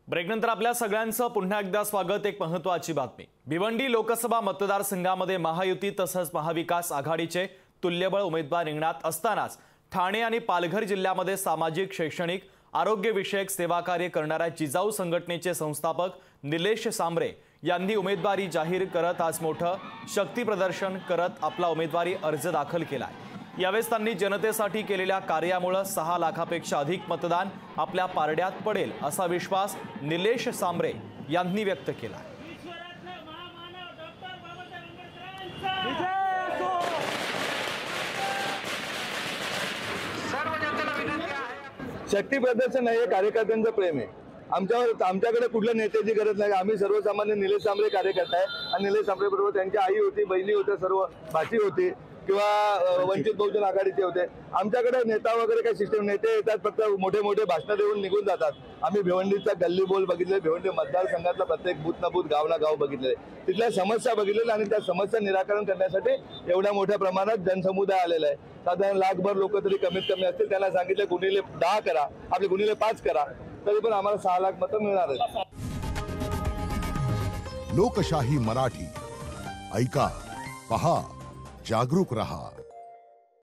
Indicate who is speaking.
Speaker 1: ब्रेकनंतर आपल्या सगळ्यांचं पुन्हा एकदा स्वागत। एक महत्त्वाची बातमी। भिवंडी लोकसभा मतदारसंघामध्ये महायुती तसंच महाविकास आघाडीचे तुल्यबळ उमेदवार रिंगणात असतानाच ठाणे आणि पालघर जिल्ह्यामध्ये सामाजिक, शैक्षणिक, आरोग्यविषयक सेवाकार्य करणाऱ्या जिजाऊ संघटनेचे संस्थापक निलेश सांबरे यांनी उमेदवारी जाहीर करत आज मोठं शक्ती प्रदर्शन करत आपला उमेदवारी अर्ज दाखल केलाय। यावेळेस त्यांनी जनतेसाठी केलेल्या कार्यामुळे 6 लाखापेक्षा अधिक मतदान आपल्या पारड्यात पडेल असा विश्वास निलेश सांबरे यांनी व्यक्त केला।
Speaker 2: शक्ती प्रदर्शन हे कार्यकर्त्यांचं प्रेम आहे। आमच्याकडे कुठल्या नेत्याची गरज नाही। आम्ही सर्वसामान्य निलेश सांबरे कार्यकर्ता आहे आणि निलेश सांबरे बरोबर त्यांची आई होती, बहिणी होत्या, सर्व भाची होती किंवा वंचित बहुजन आघाडीचे होते। आमच्याकडे नेता वगैरे काही सिस्टम, नेते येतात फक्त मोठे मोठे भाषण देऊन निघून जातात। आम्ही भिवंडीचा गल्ली बोल बघितले, भिवंडी मतदारसंघातला प्रत्येक बूथ ना बूथ, गाव ना गाव बघितले, तिथल्या समस्या बघितलेल्या आणि त्या समस्या निराकरण करण्यासाठी एवढ्या मोठ्या प्रमाणात जनसमुदाय आलेला आहे। साधारण लाखभर लोक तरी कमीत कमी असतील। त्यांना सांगितलं गुणिले 10 करा, आपले गुणिले 5 करा, तरी पण आम्हाला 6 लाख मतं मिळणार आहेत।
Speaker 3: लोकशाही मराठी ऐका, पहा, जागरूक रहा।